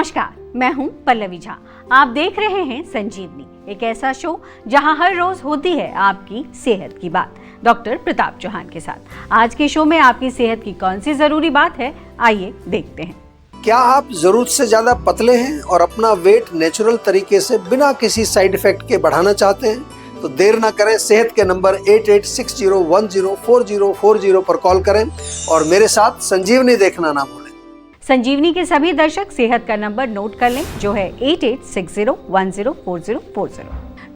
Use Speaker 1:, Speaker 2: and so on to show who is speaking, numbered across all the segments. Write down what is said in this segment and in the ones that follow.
Speaker 1: नमस्कार, मैं हूं पल्लवी झा। आप देख रहे हैं संजीवनी, एक ऐसा शो जहां हर रोज होती है आपकी सेहत की बात। डॉक्टर प्रताप चौहान के साथ आज के शो में आपकी सेहत की कौन सी जरूरी बात है, आइए देखते हैं।
Speaker 2: क्या आप जरूरत से ज्यादा पतले हैं और अपना वेट नेचुरल तरीके से बिना किसी साइड इफेक्ट के बढ़ाना चाहते हैं? तो देर ना करें, सेहत के नंबर 8860104040 पर कॉल करें और मेरे साथ संजीवनी देखना ना भूलें।
Speaker 1: संजीवनी के सभी दर्शक सेहत का नंबर नोट कर लें, जो है 8860104040।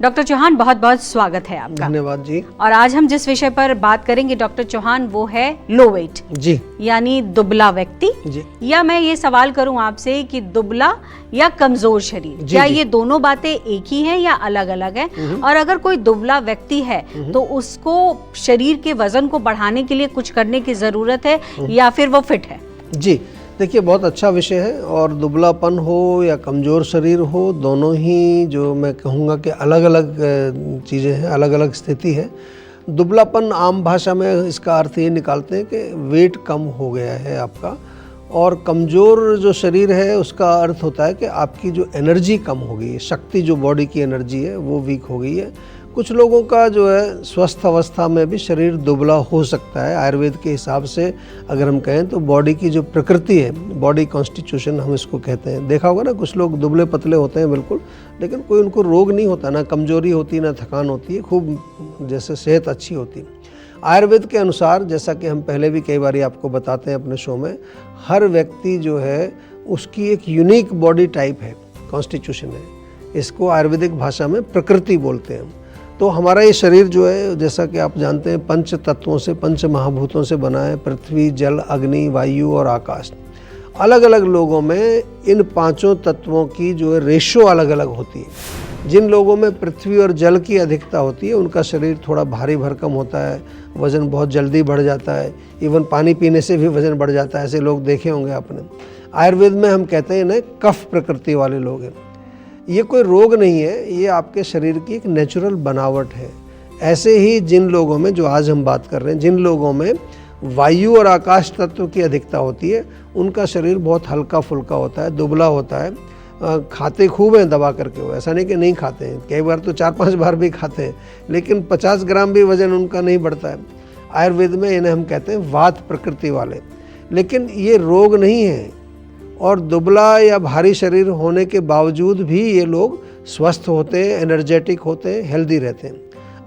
Speaker 1: डॉक्टर चौहान, बहुत बहुत स्वागत है आपका।
Speaker 2: धन्यवाद जी।
Speaker 1: और आज हम जिस विषय पर बात करेंगे डॉक्टर चौहान, वो है लो वेट
Speaker 2: जी, यानी
Speaker 1: दुबला व्यक्ति
Speaker 2: जी।
Speaker 1: या मैं ये सवाल करूं आपसे कि दुबला या कमजोर शरीर, क्या ये दोनों बातें एक ही हैं या अलग अलग हैं? और अगर कोई दुबला व्यक्ति है तो उसको शरीर के वजन को बढ़ाने के लिए कुछ करने की जरूरत है या फिर वो फिट है?
Speaker 2: जी, देखिए, बहुत अच्छा विषय है। और दुबलापन हो या कमज़ोर शरीर हो, दोनों ही जो मैं कहूँगा कि अलग अलग चीज़ें हैं, अलग अलग स्थिति है। दुबलापन आम भाषा में इसका अर्थ ये निकालते हैं कि वेट कम हो गया है आपका, और कमज़ोर जो शरीर है उसका अर्थ होता है कि आपकी जो एनर्जी कम हो गई है, शक्ति जो बॉडी की एनर्जी है वो वीक हो गई है। कुछ लोगों का जो है स्वस्थ अवस्था में भी शरीर दुबला हो सकता है। आयुर्वेद के हिसाब से अगर हम कहें तो बॉडी की जो प्रकृति है, बॉडी कॉन्स्टिट्यूशन हम इसको कहते हैं। देखा होगा ना, कुछ लोग दुबले पतले होते हैं बिल्कुल, लेकिन कोई उनको रोग नहीं होता, ना कमजोरी होती ना थकान होती है, खूब जैसे सेहत अच्छी होती है। आयुर्वेद के अनुसार, जैसा कि हम पहले भी कई बार आपको बताते हैं अपने शो में, हर व्यक्ति जो है उसकी एक यूनिक बॉडी टाइप है, कॉन्स्टिट्यूशन है। इसको आयुर्वेदिक भाषा में प्रकृति बोलते हैं। तो हमारा ये शरीर जो है, जैसा कि आप जानते हैं, पंच तत्वों से, पंच महाभूतों से बना है। पृथ्वी, जल, अग्नि, वायु और आकाश। अलग अलग लोगों में इन पांचों तत्वों की जो है रेशो अलग अलग होती है। जिन लोगों में पृथ्वी और जल की अधिकता होती है उनका शरीर थोड़ा भारी भरकम होता है, वज़न बहुत जल्दी बढ़ जाता है। इवन पानी पीने से भी वज़न बढ़ जाता है, ऐसे लोग देखे होंगे आपने। आयुर्वेद में हम कहते हैं ना, कफ प्रकृति वाले लोग हैं। ये कोई रोग नहीं है, ये आपके शरीर की एक नेचुरल बनावट है। ऐसे ही जिन लोगों में, जो आज हम बात कर रहे हैं, जिन लोगों में वायु और आकाश तत्व की अधिकता होती है, उनका शरीर बहुत हल्का फुल्का होता है, दुबला होता है। खाते खूब हैं दबा करके, वो ऐसा नहीं कि नहीं खाते हैं, कई बार तो 4-5 बार भी खाते हैं, लेकिन 50 ग्राम भी वजन उनका नहीं बढ़ता है। आयुर्वेद में इन्हें हम कहते हैं वात प्रकृति वाले। लेकिन ये रोग नहीं है, और दुबला या भारी शरीर होने के बावजूद भी ये लोग स्वस्थ होते हैं, एनर्जेटिक होते हैं, हेल्दी रहते हैं।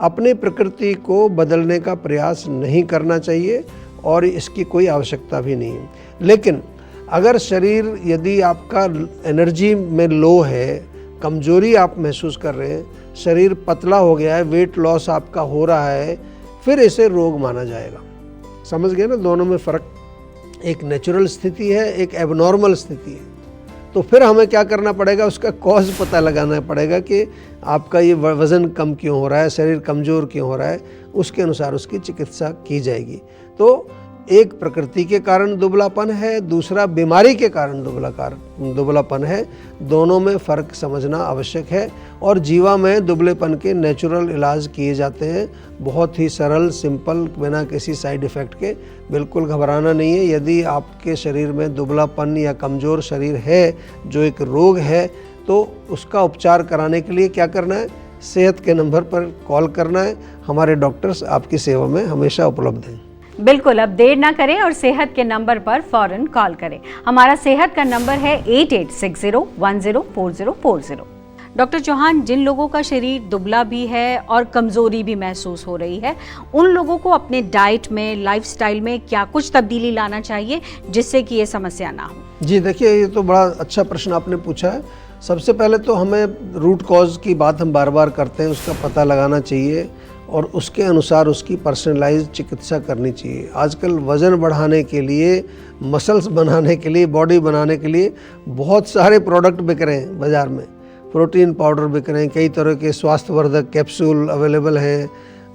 Speaker 2: अपनी प्रकृति को बदलने का प्रयास नहीं करना चाहिए और इसकी कोई आवश्यकता भी नहीं है। लेकिन अगर शरीर, यदि आपका एनर्जी में लो है, कमजोरी आप महसूस कर रहे हैं, शरीर पतला हो गया है, वेट लॉस आपका हो रहा है, फिर इसे रोग माना जाएगा। समझ गए ना, दोनों में फ़र्क। एक नेचुरल स्थिति है, एक एबनॉर्मल स्थिति है। तो फिर हमें क्या करना पड़ेगा, उसका कॉज पता लगाना पड़ेगा कि आपका ये वज़न कम क्यों हो रहा है, शरीर कमज़ोर क्यों हो रहा है। उसके अनुसार उसकी चिकित्सा की जाएगी। तो एक प्रकृति के कारण दुबलापन है, दूसरा बीमारी के कारण दुबलापन है। दोनों में फ़र्क समझना आवश्यक है। और जीवा में दुबलेपन के नेचुरल इलाज किए जाते हैं, बहुत ही सरल, सिंपल, बिना किसी साइड इफ़ेक्ट के। बिल्कुल घबराना नहीं है। यदि आपके शरीर में दुबलापन या कमज़ोर शरीर है, जो एक रोग है, तो उसका उपचार कराने के लिए क्या करना है, सेहत के नंबर पर कॉल करना है। हमारे डॉक्टर्स आपकी सेवा में हमेशा उपलब्ध हैं।
Speaker 1: बिल्कुल, अब देर ना करें और सेहत के नंबर पर फौरन कॉल करें। हमारा सेहत का नंबर है 8860104040। डॉक्टर चौहान, जिन लोगों का शरीर दुबला भी है और कमजोरी भी महसूस हो रही है, उन लोगों को अपने डाइट में, लाइफस्टाइल में क्या कुछ तब्दीली लाना चाहिए जिससे कि ये समस्या ना हो?
Speaker 2: जी, देखिए, ये तो बड़ा अच्छा प्रश्न आपने पूछा है। सबसे पहले तो हमें रूट कॉज की बात हम बार बार करते हैं, उसका पता लगाना चाहिए और उसके अनुसार उसकी पर्सनलाइज चिकित्सा करनी चाहिए। आजकल वज़न बढ़ाने के लिए, मसल्स बनाने के लिए, बॉडी बनाने के लिए बहुत सारे प्रोडक्ट बिक रहे हैं बाज़ार में। प्रोटीन पाउडर बिक रहे हैं, कई तरह के स्वास्थ्यवर्धक कैप्सूल अवेलेबल हैं।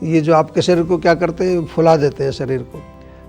Speaker 2: ये जो आपके शरीर को क्या करते हैं, फुला देते हैं। शरीर को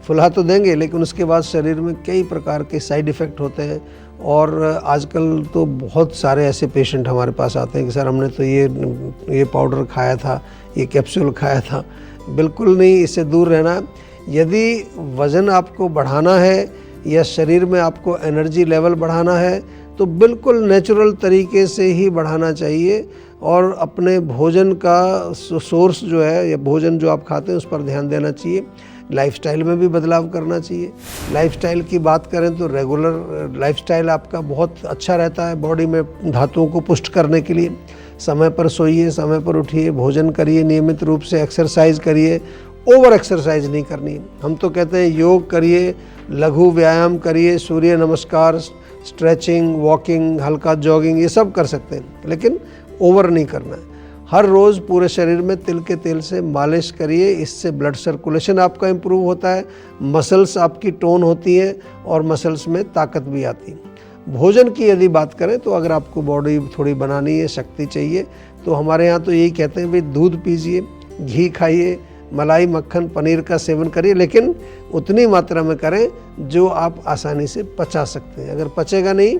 Speaker 2: फुला तो देंगे, लेकिन उसके बाद शरीर में कई प्रकार के साइड इफ़ेक्ट होते हैं। और आजकल तो बहुत सारे ऐसे पेशेंट हमारे पास आते हैं कि सर, हमने तो ये पाउडर खाया था, ये कैप्सूल खाया था। बिल्कुल नहीं, इससे दूर रहना। यदि वज़न आपको बढ़ाना है या शरीर में आपको एनर्जी लेवल बढ़ाना है, तो बिल्कुल नेचुरल तरीके से ही बढ़ाना चाहिए और अपने भोजन का सोर्स जो है या भोजन जो आप खाते हैं उस पर ध्यान देना चाहिए। लाइफस्टाइल में भी बदलाव करना चाहिए। लाइफस्टाइल की बात करें तो रेगुलर लाइफस्टाइल आपका बहुत अच्छा रहता है बॉडी में धातुओं को पुष्ट करने के लिए। समय पर सोइए, समय पर उठिए, भोजन करिए, नियमित रूप से एक्सरसाइज करिए। ओवर एक्सरसाइज नहीं करनी। हम तो कहते हैं योग करिए, लघु व्यायाम करिए, सूर्य नमस्कार, स्ट्रेचिंग, वॉकिंग, हल्का जॉगिंग, ये सब कर सकते हैं, लेकिन ओवर नहीं करना है। हर रोज़ पूरे शरीर में तिल के तेल से मालिश करिए, इससे ब्लड सर्कुलेशन आपका इम्प्रूव होता है, मसल्स आपकी टोन होती है और मसल्स में ताकत भी आती है। भोजन की यदि बात करें तो अगर आपको बॉडी थोड़ी बनानी है, शक्ति चाहिए, तो हमारे यहाँ तो यही कहते हैं भाई दूध पीजिए, घी खाइए, मलाई, मक्खन, पनीर का सेवन करिए, लेकिन उतनी मात्रा में करें जो आप आसानी से पचा सकते हैं। अगर पचेगा नहीं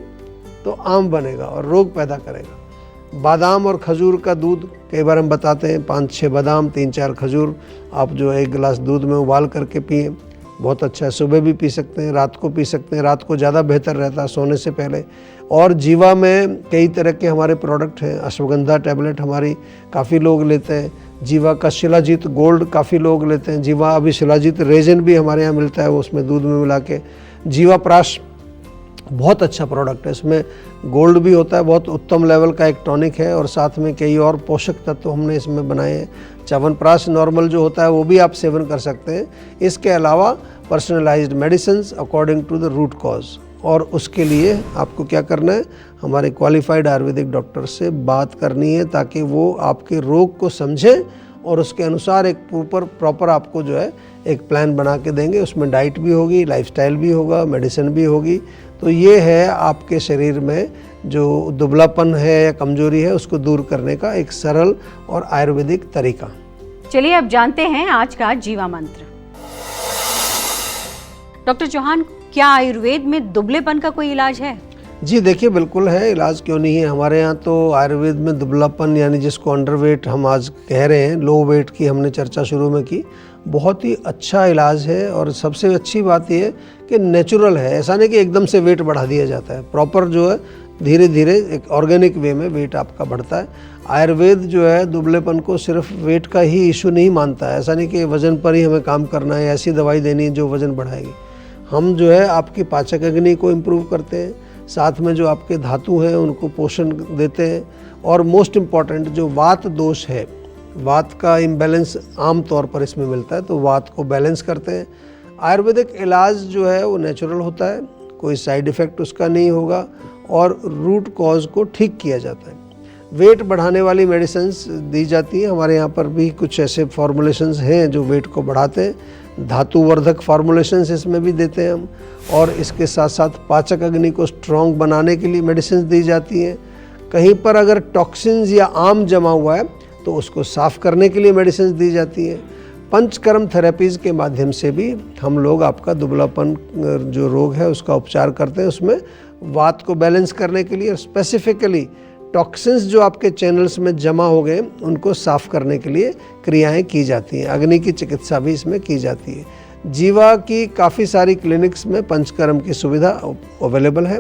Speaker 2: तो आम बनेगा और रोग पैदा करेगा। बादाम और खजूर का दूध कई बार हम बताते हैं, 5-6 बादाम, 3-4 खजूर आप जो 1 गिलास दूध में उबाल करके पिए, बहुत अच्छा है। सुबह भी पी सकते हैं, रात को पी सकते हैं, रात को ज़्यादा बेहतर रहता है सोने से पहले। और जीवा में कई तरह के हमारे प्रोडक्ट हैं। अश्वगंधा टैबलेट हमारी काफ़ी लोग लेते हैं, जीवा का शिलाजीत गोल्ड काफ़ी लोग लेते हैं, जीवा अभी शिलाजीत रेजिन भी हमारे यहाँ मिलता है, वो उसमें दूध में मिला के। जीवा प्राश बहुत अच्छा प्रोडक्ट है, इसमें गोल्ड भी होता है, बहुत उत्तम लेवल का एक टॉनिक है और साथ में कई और पोषक तत्व हमने इसमें बनाए हैं। च्यवनप्राश नॉर्मल जो होता है वो भी आप सेवन कर सकते हैं। इसके अलावा personalized medicines according to the root cause, और उसके लिए आपको क्या करना है, हमारे क्वालिफाइड आयुर्वेदिक डॉक्टर से बात करनी है ताकि वो आपके रोग को समझें और उसके अनुसार एक प्रॉपर आपको जो है एक प्लान बना के देंगे। उसमें डाइट भी होगी, लाइफस्टाइल भी होगा, मेडिसिन भी होगी। तो ये है आपके शरीर में जो दुबलापन है या कमजोरी है उसको दूर करने का एक सरल और आयुर्वेदिक तरीका।
Speaker 1: चलिए अब जानते हैं आज का जीवा मंत्र। डॉक्टर चौहान, क्या आयुर्वेद में दुबलेपन का कोई इलाज है?
Speaker 2: जी देखिए, बिल्कुल है, इलाज क्यों नहीं है। हमारे यहाँ तो आयुर्वेद में दुबलापन यानी जिसको अंडरवेट हम आज कह रहे हैं, लो वेट की हमने चर्चा शुरू में की, बहुत ही अच्छा इलाज है। और सबसे अच्छी बात यह है कि नेचुरल है, ऐसा नहीं कि एकदम से वेट बढ़ा दिया जाता है। प्रॉपर जो है धीरे धीरे एक ऑर्गेनिक वे में वेट आपका बढ़ता है। आयुर्वेद जो है दुबलेपन को सिर्फ वेट का ही इशू नहीं मानता है। ऐसा नहीं कि वज़न पर ही हमें काम करना है, ऐसी दवाई देनी है जो वज़न बढ़ाएगी। हम जो है आपकी पाचक अग्नि को इम्प्रूव करते हैं, साथ में जो आपके धातु हैं उनको पोषण देते हैं, और मोस्ट इम्पॉर्टेंट जो वात दोष है, वात का इम्बैलेंस आम तौर पर इसमें मिलता है, तो वात को बैलेंस करते हैं। आयुर्वेदिक इलाज जो है वो नेचुरल होता है, कोई साइड इफ़ेक्ट उसका नहीं होगा और रूट कॉज को ठीक किया जाता है। वेट बढ़ाने वाली मेडिसिन्स दी जाती हैं, हमारे यहाँ पर भी कुछ ऐसे फॉर्मुलेशंस हैं जो वेट को बढ़ाते हैं। धातुवर्धक फार्मूलेशंस इसमें भी देते हैं हम, और इसके साथ साथ पाचक अग्नि को स्ट्रॉन्ग बनाने के लिए मेडिसिन दी जाती हैं। कहीं पर अगर टॉक्सिन्स या आम जमा हुआ है तो उसको साफ़ करने के लिए मेडिसिन दी जाती हैं। पंचकर्म थेरेपीज़ के माध्यम से भी हम लोग आपका दुबलापन जो रोग है उसका उपचार करते हैं। उसमें वात को बैलेंस करने के लिए स्पेसिफिकली टॉक्सिन्स जो आपके चैनल्स में जमा हो गए उनको साफ़ करने के लिए क्रियाएं की जाती हैं। अग्नि की चिकित्सा भी इसमें की जाती है। जीवा की काफ़ी सारी क्लिनिक्स में पंचकर्म की सुविधा अवेलेबल है,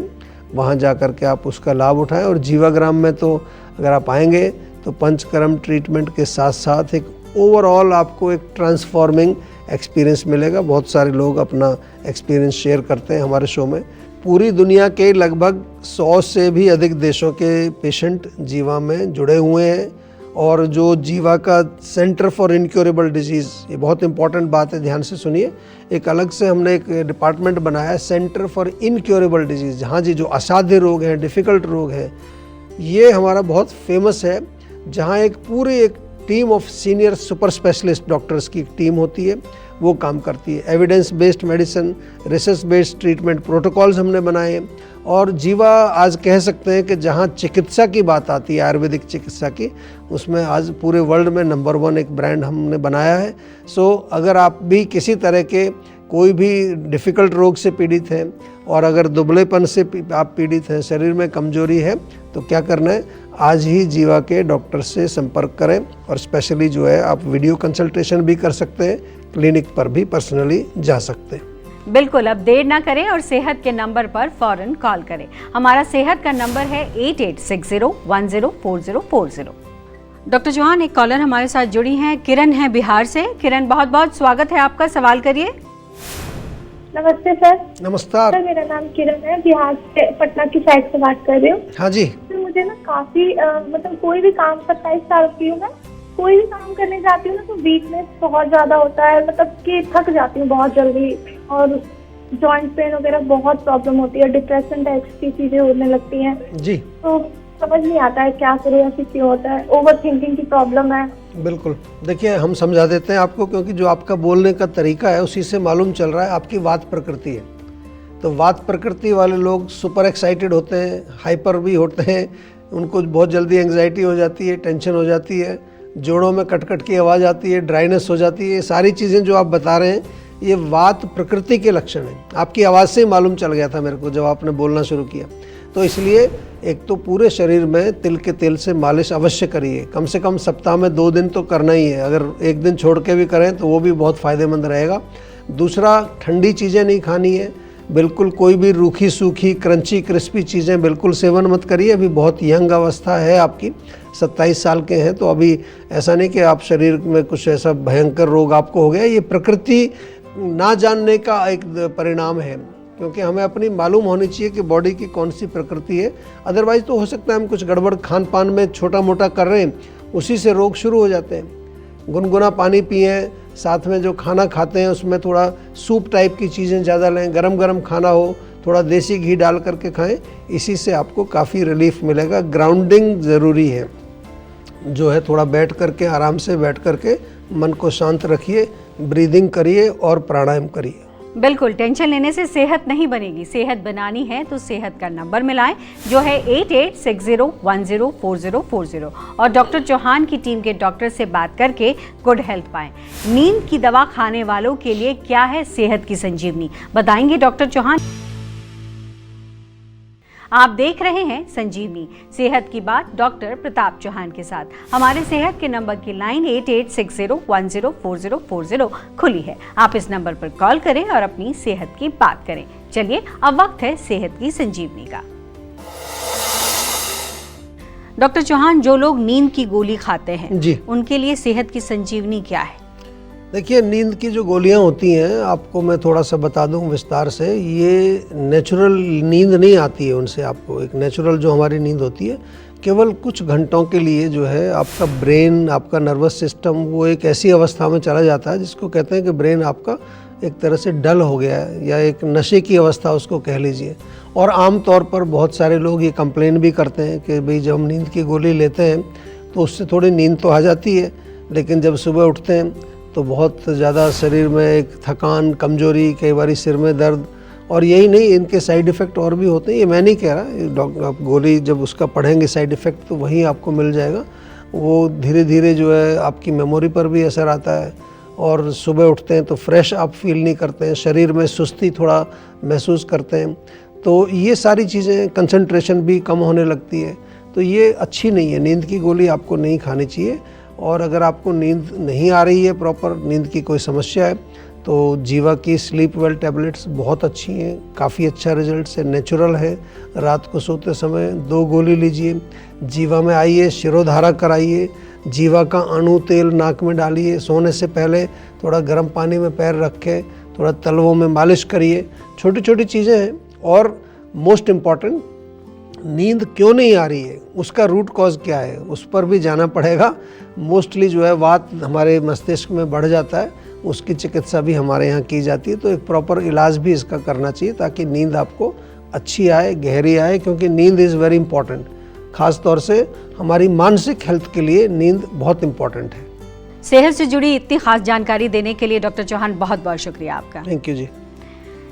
Speaker 2: वहाँ जा कर के आप उसका लाभ उठाएं। और जीवाग्राम में तो अगर आप आएंगे तो पंचकर्म ट्रीटमेंट के साथ साथ एक ओवरऑल आपको एक ट्रांसफॉर्मिंग एक्सपीरियंस मिलेगा। बहुत सारे लोग अपना एक्सपीरियंस शेयर करते हैं हमारे शो में। पूरी दुनिया के लगभग 100 से भी अधिक देशों के पेशेंट जीवा में जुड़े हुए हैं। और जो जीवा का सेंटर फॉर इनक्योरेबल डिजीज़, ये बहुत इंपॉर्टेंट बात है, ध्यान से सुनिए। एक अलग से हमने एक डिपार्टमेंट बनाया है, सेंटर फॉर इनक्योरेबल डिजीज़, जहाँ जी जो असाध्य रोग हैं, डिफ़िकल्ट रोग हैं, ये हमारा बहुत फेमस है। जहाँ एक पूरी एक team of senior super specialist doctors की एक टीम होती है, वो काम करती है। Evidence based medicine, research based treatment protocols हमने बनाए हैं। और जीवा आज कह सकते हैं कि जहाँ चिकित्सा की बात आती है, आयुर्वेदिक चिकित्सा की, उसमें आज पूरे वर्ल्ड में नंबर 1 एक ब्रांड हमने बनाया है। सो अगर आप भी किसी तरह के कोई भी डिफ़िकल्ट रोग से पीड़ित हैं और अगर दुबलेपन से आप पीड़ित हैं, शरीर में कमजोरी है, तो क्या करना है, आज ही जीवा के डॉक्टर से संपर्क करें। और स्पेशली जो है आप वीडियो कंसल्टेशन भी कर सकते हैं, क्लिनिक पर भी पर्सनली जा सकते हैं।
Speaker 1: बिल्कुल, अब देर ना करें और सेहत के नंबर पर फौरन कॉल करें। हमारा सेहत का नंबर है 8860104040। डॉक्टर चौहान, एक कॉलर हमारे साथ जुड़ी हैं, किरण है बिहार से। किरण, बहुत बहुत स्वागत है आपका, सवाल करिए।
Speaker 3: नमस्ते सर।
Speaker 2: नमस्कार
Speaker 3: सर, मेरा नाम किरण है, बिहार से पटना की साइड से बात कर रही हूँ।
Speaker 2: हाँ जी।
Speaker 3: सर, मुझे ना काफी मतलब कोई भी काम 27 साल की हूँ मैं, कोई भी काम करने जाती हूँ ना तो वीकनेस बहुत ज्यादा होता है, मतलब कि थक जाती हूँ बहुत जल्दी, और जॉइंट पेन वगैरह बहुत प्रॉब्लम होती है, डिप्रेशन टाइप की चीजें होने लगती हैं।
Speaker 2: जी,
Speaker 3: तो समझ नहीं आता है क्या करूँ, ऐसे क्यों होता है। ओवर थिंकिंग की प्रॉब्लम है।
Speaker 2: बिल्कुल। देखिए, हम समझा देते हैं आपको, क्योंकि जो आपका बोलने का तरीका है उसी से मालूम चल रहा है आपकी वात प्रकृति है। तो वात प्रकृति वाले लोग सुपर एक्साइटेड होते हैं, हाइपर भी होते हैं, उनको बहुत जल्दी एंग्जाइटी हो जाती है, टेंशन हो जाती है, जोड़ों में कटकट की आवाज़ आती है, ड्राइनेस हो जाती है। सारी चीज़ें जो आप बता रहे हैं ये वात प्रकृति के लक्षण हैं। आपकी आवाज़ से ही मालूम चल गया था मेरे को जब आपने बोलना शुरू किया। तो इसलिए एक तो पूरे शरीर में तिल के तेल से मालिश अवश्य करिए, कम से कम सप्ताह में 2 दिन तो करना ही है। अगर एक दिन छोड़ के भी करें तो वो भी बहुत फ़ायदेमंद रहेगा। दूसरा, ठंडी चीज़ें नहीं खानी है, बिल्कुल कोई भी रूखी सूखी क्रंची क्रिस्पी चीज़ें बिल्कुल सेवन मत करिए। अभी बहुत यंग अवस्था है आपकी, 27 साल के हैं, तो अभी ऐसा नहीं कि आप शरीर में कुछ ऐसा भयंकर रोग आपको हो गया। ये प्रकृति ना जानने का एक परिणाम है, क्योंकि हमें अपनी मालूम होनी चाहिए कि बॉडी की कौन सी प्रकृति है। अदरवाइज़ तो हो सकता है हम कुछ गड़बड़ खान पान में छोटा मोटा कर रहे हैं, उसी से रोग शुरू हो जाते हैं। गुनगुना पानी पिएं, साथ में जो खाना खाते हैं उसमें थोड़ा सूप टाइप की चीज़ें ज़्यादा लें, गरम गरम खाना हो, थोड़ा देसी घी डाल करके खाएं, इसी से आपको काफ़ी रिलीफ मिलेगा। ग्राउंडिंग ज़रूरी है, जो है थोड़ा बैठ करके, आराम से बैठ करके मन को शांत रखिए, ब्रीदिंग करिए और प्राणायाम करिए।
Speaker 1: बिल्कुल, टेंशन लेने से सेहत नहीं बनेगी। सेहत बनानी है तो सेहत का नंबर मिलाएं, जो है 8860104040, और डॉक्टर चौहान की टीम के डॉक्टर से बात करके गुड हेल्थ पाएं। नींद की दवा खाने वालों के लिए क्या है सेहत की संजीवनी, बताएंगे डॉक्टर चौहान। आप देख रहे हैं संजीवनी, सेहत की बात डॉक्टर प्रताप चौहान के साथ। हमारे सेहत के नंबर की लाइन 8860104040 खुली है। आप इस नंबर पर कॉल करें और अपनी सेहत की बात करें। चलिए, अब वक्त है सेहत की संजीवनी का। डॉक्टर चौहान, जो लोग नींद की गोली खाते हैं
Speaker 2: जी,
Speaker 1: उनके लिए सेहत की संजीवनी क्या है?
Speaker 2: देखिए, नींद की जो गोलियां होती हैं, आपको मैं थोड़ा सा बता दूं विस्तार से। ये नेचुरल नींद नहीं आती है उनसे आपको। एक नेचुरल जो हमारी नींद होती है, केवल कुछ घंटों के लिए जो है आपका ब्रेन, आपका नर्वस सिस्टम वो एक ऐसी अवस्था में चला जाता है जिसको कहते हैं कि ब्रेन आपका एक तरह से डल हो गया है, या एक नशे की अवस्था उसको कह लीजिए। और आम तौर पर बहुत सारे लोग ये कंप्लेन भी करते हैं कि भाई जब हम नींद की गोली लेते हैं तो उससे थोड़ी नींद तो आ जाती है, लेकिन जब सुबह उठते हैं तो बहुत ज़्यादा शरीर में एक थकान, कमजोरी, कई बार सिर में दर्द, और यही नहीं, इनके साइड इफ़ेक्ट और भी होते हैं। ये मैं नहीं कह रहा, डॉक्टर आप गोली जब उसका पढ़ेंगे साइड इफ़ेक्ट तो वहीं आपको मिल जाएगा। वो धीरे धीरे जो है आपकी मेमोरी पर भी असर आता है, और सुबह उठते हैं तो फ्रेश आप फील नहीं करते हैं, शरीर में सुस्ती थोड़ा महसूस करते हैं। तो ये सारी चीज़ें, कंसंट्रेशन भी कम होने लगती है। तो ये अच्छी नहीं है, नींद की गोली आपको नहीं खानी चाहिए। और अगर आपको नींद नहीं आ रही है, प्रॉपर नींद की कोई समस्या है, तो जीवा की स्लीप वेल टैबलेट्स बहुत अच्छी हैं, काफ़ी अच्छा रिजल्ट है, नेचुरल है। रात को सोते समय 2 गोली लीजिए, जीवा में आइए, शिरोधारा कराइए, जीवा का अणु तेल नाक में डालिए, सोने से पहले थोड़ा गर्म पानी में पैर रखें, थोड़ा तलवों में मालिश करिए। छोटी छोटी चीज़ें हैं। और मोस्ट इम्पॉर्टेंट, नींद क्यों नहीं आ रही है, उसका रूट कॉज क्या है, उस पर भी जाना पड़ेगा। मोस्टली जो है वात हमारे मस्तिष्क में बढ़ जाता है, उसकी चिकित्सा भी हमारे यहाँ की जाती है। तो एक प्रॉपर इलाज भी इसका करना चाहिए ताकि नींद आपको अच्छी आए, गहरी आए, क्योंकि नींद इज़ वेरी इंपॉर्टेंट। ख़ास तौर से हमारी मानसिक हेल्थ के लिए नींद बहुत इंपॉर्टेंट है।
Speaker 1: सेहत से जुड़ी इतनी खास जानकारी देने के लिए डॉक्टर चौहान बहुत बहुत शुक्रिया आपका।
Speaker 2: थैंक यू जी।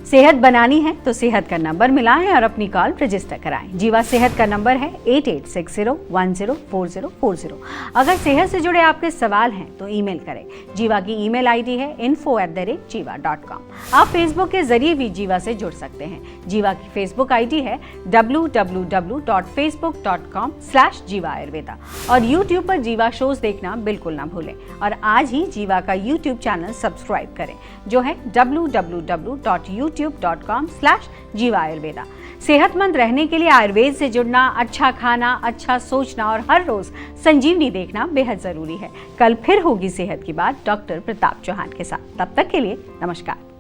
Speaker 1: सेहत बनानी है तो सेहत का नंबर मिलाएं और अपनी कॉल रजिस्टर कराएं। जीवा सेहत का नंबर है 8860104040। अगर सेहत से जुड़े आपके सवाल हैं तो ईमेल करें। जीवा की ईमेल आईडी है info@jiva.com। आप फेसबुक के जरिए भी जीवा से जुड़ सकते हैं। जीवा की फेसबुक आईडी है www.facebook.com/jiva ayurveda और यूट्यूब पर जीवा शोज देखना बिल्कुल ना भूलें। और आज ही जीवा का यूट्यूब चैनल सब्सक्राइब करें जो है www.youtube.com/jiva ayurveda। सेहतमंद रहने के लिए आयुर्वेद से जुड़ना, अच्छा खाना, अच्छा सोचना और हर रोज संजीवनी देखना बेहद जरूरी है। कल फिर होगी सेहत की बात डॉक्टर प्रताप चौहान के साथ। तब तक के लिए नमस्कार।